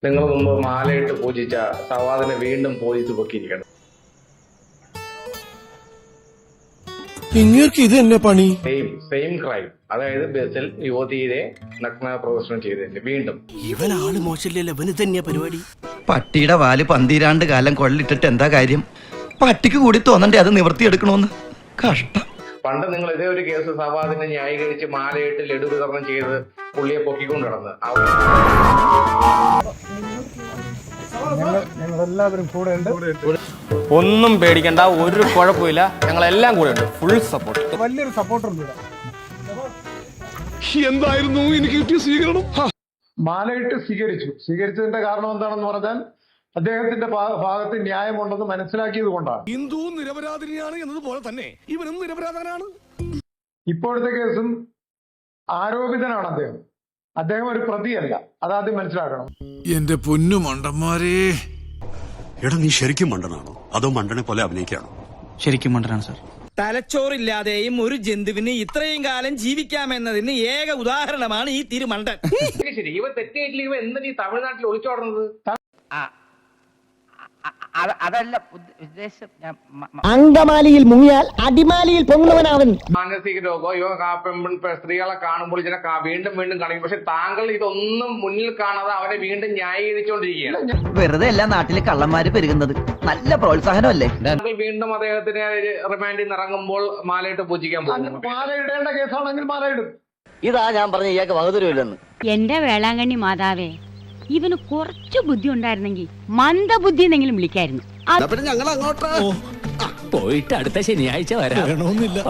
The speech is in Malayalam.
നിങ്ങൾ മുമ്പ് മാലയിട്ട് പൂജിച്ച സവാദിനെ വീണ്ടും പൂജിച്ച് പൊക്കിയിരിക്കണം. ഇങ്ങേർക്ക് ഇത് തന്നെ പണി. സെയിം ക്രൈം, അതായത് ബസ്സിൽ യുവതിയെ നഗ്ന പ്രദർശനം ചെയ്തതിന്റെ വീണ്ടും. ഇവനാള് മോശമില്ലല്ലോ, ഇവന് തന്നെയാ പരിപാടി. പട്ടിയുടെ വാല് 12 കാലം കൊള്ളിട്ടിട്ട് എന്താ കാര്യം? പട്ടിക്ക് കൂടി തോന്നണ്ടേ അത് നിവർത്തിയെടുക്കണോന്ന്? കഷ്ടം. പണ്ട് നിങ്ങൾ ഇതേ ഒരു കേസ് സവാദിനെ ന്യായീകരിച്ച് മാലയിട്ട് ലഡു വിതരണം ചെയ്ത് പുള്ളിയെ പൊക്കിക്കൊണ്ട് നടന്ന് ഞങ്ങളെല്ലാവരും കൂടെ ഉണ്ട്. ഒന്നും പേടിക്കണ്ട, ഒരു കുഴപ്പമില്ല, ഞങ്ങളെല്ലാം കൂടെ ഉണ്ട്. ഫുൾ സപ്പോർട്ട്, വലിയൊരു സപ്പോർട്ടുണ്ട്. എന്തായിരുന്നു എനിക്ക് കിട്ടിയ സ്വീകരണം? മാലയിട്ട് സ്വീകരിച്ചതിന്റെ കാരണം എന്താണെന്ന് പറഞ്ഞാൽ അദ്ദേഹത്തിന്റെ ഭാഗത്ത് ന്യായമുണ്ടെന്ന് മനസ്സിലാക്കിയത് കൊണ്ടാണ്. ഹിന്ദു നിരപരാധിനിയാണ് എന്നതുപോലെ തന്നെ ഇവനും നിരപരാധനാണ്. ഇപ്പോഴത്തെ കേസും ആരോപിതനാണ് അദ്ദേഹം ഒരു പ്രതിയല്ല, അതാദ്യം മനസ്സിലാക്കണം. എന്റെ പൊന്നു മണ്ടന്മാരെ, എടാ നീ ശരിക്കും മണ്ടനാണോ അതോ മണ്ടനെ പോലെ അഭിനയിക്കാണോ? ശരിക്കും മണ്ടനാണ് സാർ. തലച്ചോറില്ലാതെയും ഒരു ജന്തുവിന് ഇത്രയും കാലം ജീവിക്കാമെന്നതിന് ഏക ഉദാഹരണമാണ് ഈ തിരുമണ്ടൻ. ശരി, ഇവ തെറ്റായിട്ടില്ല. ഇവ എന്തിനാ ഈ തമിഴ്നാട്ടിൽ ഒളിച്ചോടുന്നത്? അതല്ല ഉദ്ദേശം. അങ്കമാലിയിൽ മുങ്ങിയാൽ അടിമാലിയിൽ പൊങ്ങുന്നവനാവൻ. മാനസിക രോഗം ഇവ സ്ത്രീകളെ കാണുമ്പോൾ ഇതിനെ വീണ്ടും വീണ്ടും കാണിക്കും. പക്ഷെ താങ്കൾ ഇതൊന്നും മുന്നിൽ കാണാതെ അവരെ വീണ്ടും ന്യായീകരിച്ചുകൊണ്ടിരിക്കുകയാണ്. വെറുതെ എല്ലാ നാട്ടിലെ കള്ളന്മാര് പെരുകുന്നത് നല്ല പ്രോത്സാഹനമല്ലേ? താങ്കൾ വീണ്ടും അദ്ദേഹത്തിനെ റിമാൻഡിൽ നിന്ന് ഇറങ്ങുമ്പോൾ മാലയിട്ട് പൂജിക്കാൻ പോകുന്നു. മാല ഇടേണ്ട കേസാണെങ്കിൽ മാലയിടും. ഇതാ ഞാൻ പറഞ്ഞ ഇയാൾക്ക് വകുതരമില്ലെന്ന്. എന്റെ വേളാങ്കണ്ണി മാതാവേ, ഇവന് കുറച്ചു ബുദ്ധി ഉണ്ടായിരുന്നെങ്കിൽ മന്ദബുദ്ധി എന്നെങ്കിലും വിളിക്കായിരുന്നു. ഞങ്ങൾ അങ്ങോട്ട് പോയിട്ട് അടുത്ത ശനിയാഴ്ച വരാം. വേണമെന്നില്ല.